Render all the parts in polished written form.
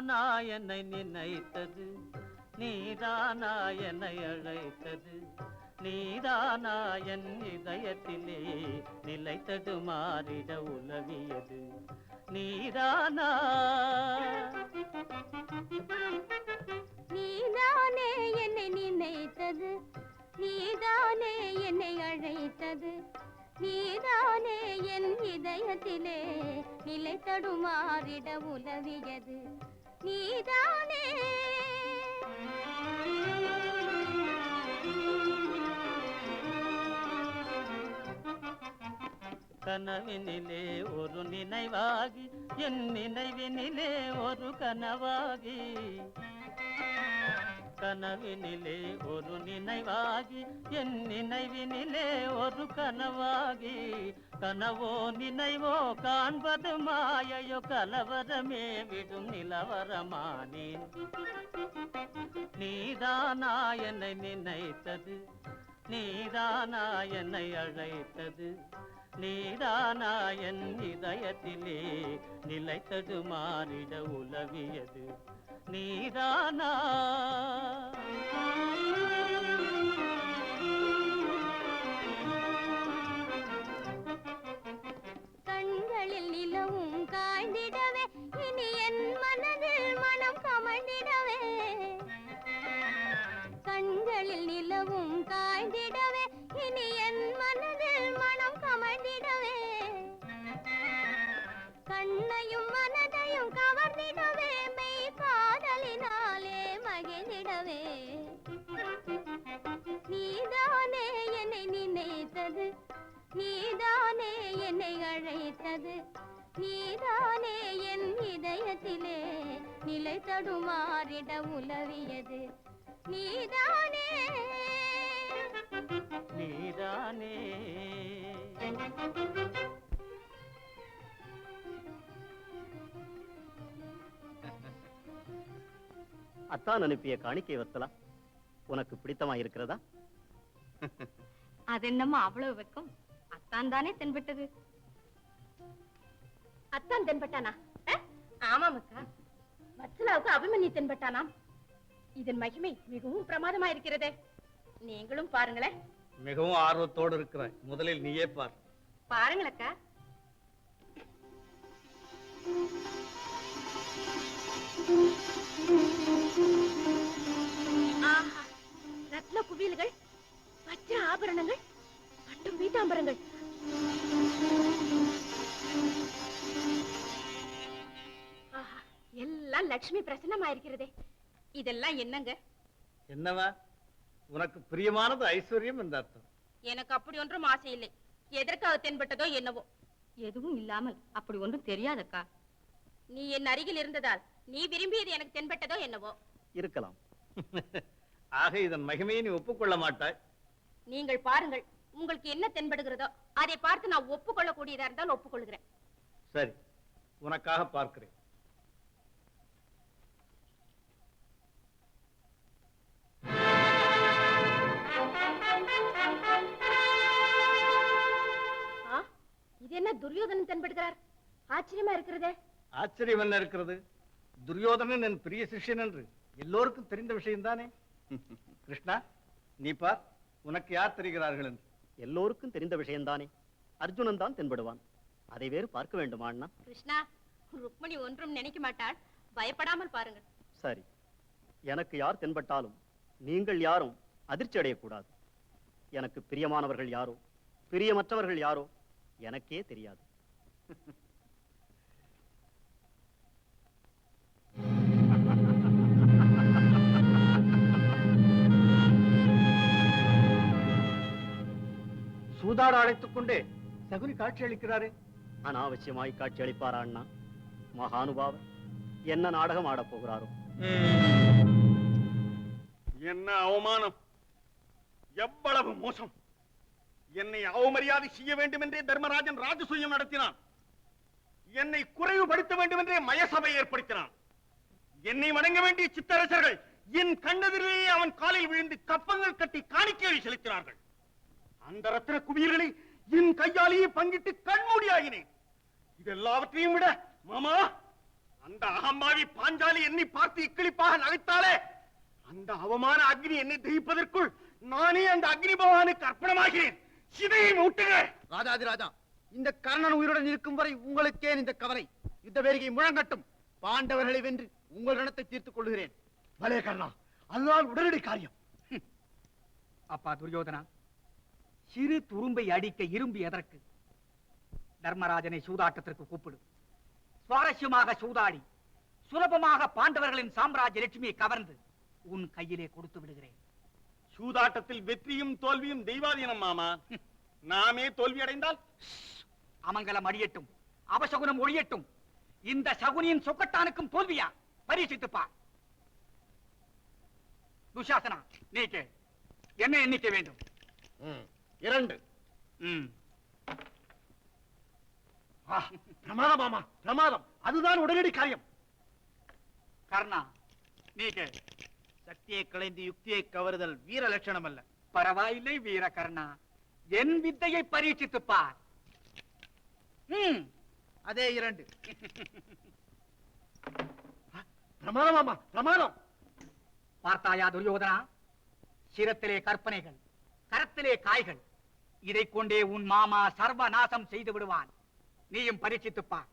நீதானா என்னை நினைத்தது, நீதானா என்னை அழைத்தது, நீதானா என் இதயத்திலே நிலைத்தது மாறிட உலவியது, நீதானா? நீதானே என்னை நினைத்தது, நீதானே என்னை அழைத்தது, நீதானே என் இதயத்திலே நிலை தடுமாறிட உலவியது, நீதானே. கனவினிலே ஒரு நினைவாகி என் நினைவினிலே ஒரு கனவாகி, கனவினிலே ஒரு நினைவாகி என் நினைவினிலே ஒரு கனவாகி, கனவோ நினைவோ காண்பது மாயையோ கலவரமே விடும் நிலவரமானேன். நீதானா என்னை நினைத்தது, நீதானா என்னை அழைத்தது, நீதானா என் இதயத்திலே நிலைத்தது மாறிட உலவியது, நீதானா? கண்களில் நிலவும் காய்ந்திடவே இனி என் மனதில் மனம் கமழ்ந்திடவே, கண்களில் நிலவும் காய்ந்திடவே இனி என் மனதில் மனம் கமழ்ந்திடவே, கண்ணையும் மனதையும் கவர்ந்திடவே மெய் காதலினாலே மகிழ்ந்திடவே, நீதானே என்னை நினைத்தது, நீதானே என்னை அழைத்தது, நீதானே என் இதயத்திலே நிலை தடுமாறிட உலவியது, நீதானே. நீதானே. அத்தான் அனுப்பிய காணிக்கை வத்தலா உனக்கு பிடித்தமா இருக்கிறதா? அது என்னம்மா அவ்வளவு வெக்கம்? அத்தான் தானே தென்பட்டது. அத்தான் தென்பட்டானா? ஆமாம் அக்கா, வத்சலாவுக்கு அபிமன்யு தென்பட்டானாம். இதன் மகிமை மிகவும் பிரமாதமா இருக்கிறதே, நீங்களும் பாருங்களேன். மிகவும் ஆர்வத்தோடு இருக்கிறாய், முதலில் நீயே பார். பாருங்கள் அக்கா. ஆஹா, ரத்ன குவியல்கள், வஜ்ர ஆபரணங்கள், பட்டு பீதாம்பரங்கள். ஆஹா, எல்லாம் லட்சுமி பிரசன்னமாயிருக்கிறதே. இதெல்லாம் என்னங்க? என்னவா? உனக்கு பிரியமானது ஐஸ்வர்யம் என்ற அர்த்தம். எனக்கு அப்படி ஒன்றும் ஆசை இல்லை. எதற்காக தென்பட்டதோ என்னவோ. எதுவும் இல்லாமல் அப்படி ஒன்றும் தெரியாதக்கா. நீ என் அருகில் இருந்ததால் நீ விரும்பியது எனக்கு தென்பட்டதோ என்னவோ. இருக்கலாம். ஆக இதன் மகிமையை நீ ஒப்புக்கொள்ள மாட்டாய். நீங்கள் பாருங்கள், உங்களுக்கு என்ன தென்படுகிறதோ அதை பார்த்து நான் ஒப்புக்கொள்ளக்கூடியதா இருந்தால் ஒப்புக்கொள்கிறேன். சரி, உனக்காக பார்க்கிறேன். இது என்ன துரியோதனன் தென்படுகிறார்? ஆச்சரியமா இருக்கிறதே. ஆச்சரியம் என்ன இருக்கிறது? துரியோதனன் என் பிரிய சிஷ்யன் என்று எல்லோருக்கும் தெரிந்த விஷயம் தானே. கிருஷ்ணா, நீ பார், உனக்கு யார் தெரிகிறார்கள் என்று. எல்லோருக்கும் தெரிந்த விஷயம்தானே. அர்ஜுனன் தான் தென்படுவான். அதை வேறு பார்க்க வேண்டுமா அண்ணா? கிருஷ்ணா, ருக்மணி ஒன்றும் நினைக்க மாட்டாள், பயப்படாமல் பாருங்கள். சரி, எனக்கு யார் தென்பட்டாலும் நீங்கள் யாரும் அதிர்ச்சி அடையக்கூடாது. எனக்கு பிரியமானவர்கள் யாரோ பிரியமற்றவர்கள் யாரோ எனக்கே தெரியாது. சூதாட அழைத்துக் கொண்டே சகுனி காட்சி அளிக்கிறாரே. அனாவசியமாய் காட்சி அளிப்பாரா அண்ணா? மகானுபாவர் என்ன நாடகம் ஆடப் போகிறாரோ? என்ன அவமானம், எவ்வளவு மோசம்! என்னை அவமரியாதை செய்ய வேண்டும் என்றே தர்மராஜன் ராஜசூயம் நடத்தினான். என்னை குறைவுபடுத்த வேண்டும் என்றே மயசபை ஏற்படுத்தினான். என்னை வணங்க வேண்டிய சித்தரசர்கள் என் கண்ணெதிரிலேயே அவன் காலில் விழுந்து கப்பங்கள் கட்டி காணிக்கையை செலுத்தினார்கள். அந்த ரத்தின குவியல்களை என் கையாலேயே பங்கிட்டு கண்மூடியாகினேன். இதெல்லாவற்றையும் விட மாமா, அந்த அகம்பாவி பாஞ்சாலி என்னை பார்த்து இக்கிளிப்பாக நகைத்தாலே அந்த அவமான அக்னி என்னை தகிப்பதற்குள் நானே அந்த அக்னி பகவானுக்கு அர்ப்பணமாகிறேன். சிதையை மூட்டுக. ராஜாதிராஜா, இந்த கர்ணன் உயிருடன் இருக்கும் வரை உங்களுக்கே இந்த கவலை. யுத்த வேரிகை முழங்கட்டும். பாண்டவர்களை வென்று உங்கள் ரணத்தை தீர்த்துக் கொள்கிறேன். பலே கர்ணா, அதுதான் உடனடி காரியம். அப்பா துரியோதனா, சிறு துரும்பை அடிக்க இரும்பு எதற்கு? தர்மராஜனை சூதாட்டத்திற்கு கூப்பிடு. சுவாரஸ்யமாக சூதாடி சுலபமாக பாண்டவர்களின் சாம்ராஜ்ய லட்சுமியை கவர்ந்து உன் கையிலே கொடுத்து விடுகிறேன். சூதாட்டத்தில் வெற்றியும் தோல்வியும் தெய்வாதீனம் மாமா. நாமே தோல்வி அடைந்தால் அமங்கலம் அடியட்டும், அவசகுனம் ஒழியட்டும். இந்த சகுனியின் சொக்கட்டானுக்கும் தோல்வியா? பரீட்சித்துப்பா. துஷாசனா, நீ கேள். என்ன எண்ணிக்கை வேண்டும்? 2. பிரமாதம் மாமா, பிரமாதம். அதுதான் உடனடி காரியம். கர்ணா, நீ கேள். சக்தியை களைந்து யுக்தியை கவருதல் வீர லட்சணம் அல்ல. பரவாயில்லை வீர கர்ணா, என் வித்தையை பரீட்சித்து பார். அதே 2. பிரமாதம் மாமா, பிரமாதம். பார்த்தாயா துரியோதனா? சிரத்திலே கற்பனைகள், கரத்திலே காய்கள். இதை கொண்டே உன் மாமா சர்வநாசம் செய்து விடுவான். நீயும் பரீட்சித்து பார்.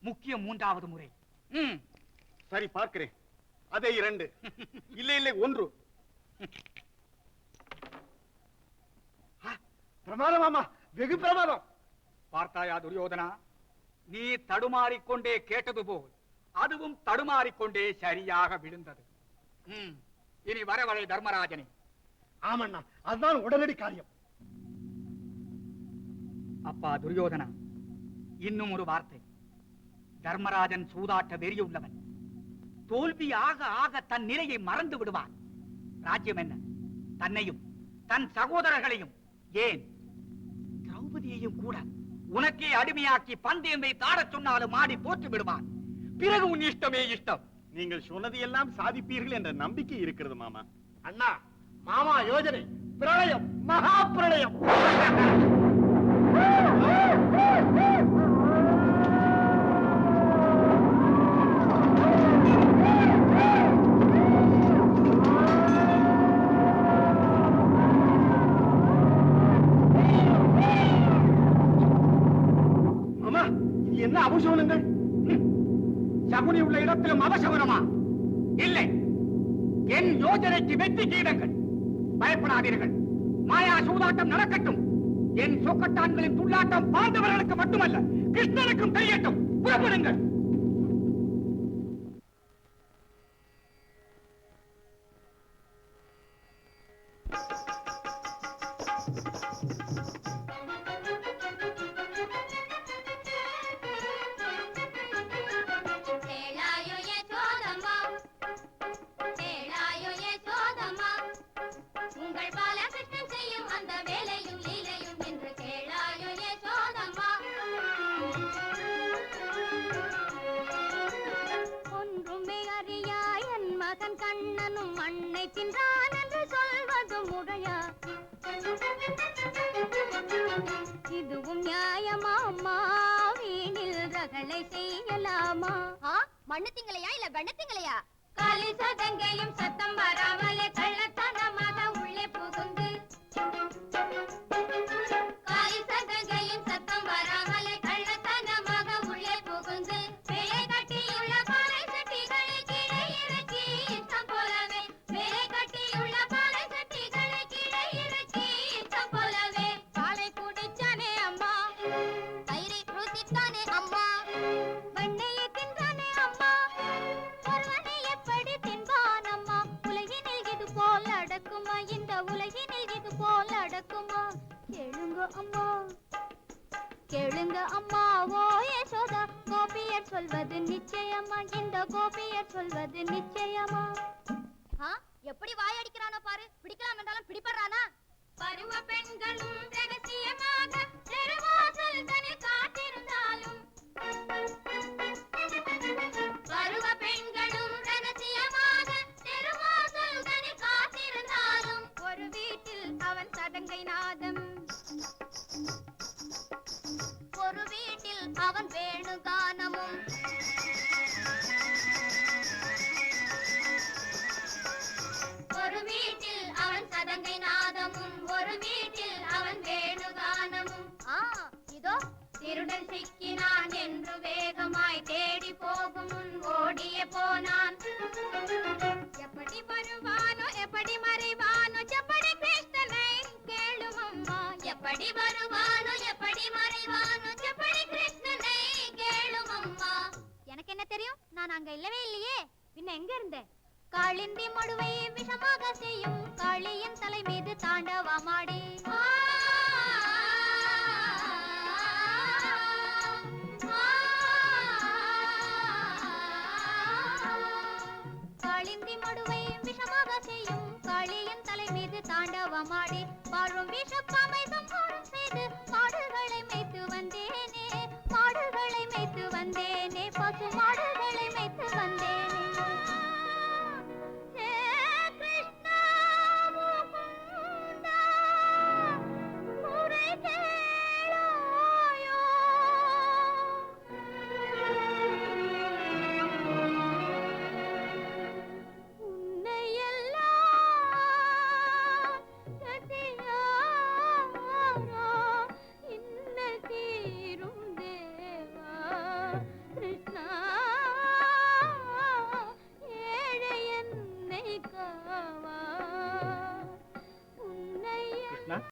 முக்கியம் 3வது முறை. சரி, பார்க்கிறேன். அதே 2. இல்லை 1. பிரமாதம் மாமா, வெகு பிரமாதம். பார்த்தாயா துரியோதனா? நீ தடுமாறிக்கொண்டே கேட்டது போல் அதுவும் தடுமாறிக்கொண்டே சரியாக விழுந்தது. இனி வரவழை தர்மராஜனே. ஆமண்ணா, அதுதான் உடனடி காரியம். அப்பா துரியோதனா, இன்னும் ஒரு வார்த்தை. தர்மராஜன் சூதாட்ட வெறியுள்ளவன். தோல்வி ஆக ஆக தன் நிலையை மறந்து விடுவான். ராஜ்யம் என்ன, தன்னையும் தன் சகோதரர்களையும், ஏன் திரௌபதியையும் கூட உனக்கே அடிமையாக்கி பந்தயம் வைத்தாடச் சொன்னாலும் ஆடி போட்டு விடுவான். பிறகு உன் இஷ்டமே இஷ்டம். நீங்கள் சொன்னது எல்லாம் சாதிப்பீர்கள் என்ற நம்பிக்கை இருக்கிறது மாமா. அண்ணா, மாமா யோஜனை பிரளயம், மகா பிரளயம். மாமா, இது என்ன அபசகுனங்கள்? சகுனி உள்ள இடத்திலும் அவசகுனமா? இல்லை, என் யோஜனைக்கு வெற்றி கீடங்கள். பயப்படாதீர்கள். மாயா சூதாட்டம் நடக்கட்டும். என் சொக்கட்டான்களின் துள்ளாட்டம் பாண்டவர்களுக்கு மட்டுமல்ல, கிருஷ்ணனுக்கும் தெரியட்டும். புறப்படுங்கள். மண்ணத்திங்களையா இல்ல வெண்ணத்திங்களையா? காலி சதங்கையும் சத்தம் வராமலே கள்ளத்தனமாக உள்ளே புகுந்து, காலி சதங்கையும் சத்தம் வராமலே கள்ளத்தனமாக உள்ளே புகுந்து, வேலை கட்டியுள்ள பாறை சட்டிகளை கீழே இறக்கி இஷ்டம் போலவே, வேலை கட்டியுள்ள பாறை சட்டிகளை கீழே இறக்கி இஷ்டம் போலவே, பாலை குடிச்சானே அம்மா, தயிரை ருசித்தானே அம்மா, வெண்ணையை தின்றானே அம்மா, ஒருவனை எப்படி தின்பான் அம்மா? உலகினில் இது போல் அடக்குமா? இந்த உலகினில் இது போல் அடக்குமா? கேளுங்க அம்மா, கேளுங்க அம்மா. ஓ யசோதா, கோபியர் சொல்வது நிச்சயமா? இந்த கோபியர் சொல்வது நிச்சயமா? எப்படி வாயடிக்கிறானோ பாரு. பிடிக்கலாம் என்றாலும் பிடிபடுறானா? பருவ பெண்களும் ரகசியமாக தெருவாசல் தனி காத்திருந்தாலும், பருவ பெண்களும் ரகசியமாக தெருவாசல் தனி காத்திருந்தாலும், ஒரு வீட்டில் அவன் சதங்கை நாதம், ஒரு வீட்டில் அவன் வேணுகானமும், எப்படி வருவானோ எப்படி மறைவானோ செப்படி கிருஷ்ணனை கேளும் அம்மா. எனக்கு என்ன தெரியும், நான் அங்க இல்லவே இல்லையே. பின்ன எங்க இருந்தேன்? காளிந்தி மடுவை விஷமாக செய்யும் காளியின் தலை மீது தாண்டவமாடி காளிந்தி மடுவை விஷமாக செய்யும் காளியின் தலை மீது தாண்டவமாடி வாழும் விஷப்பாமை சம்ஹாரம் செய்து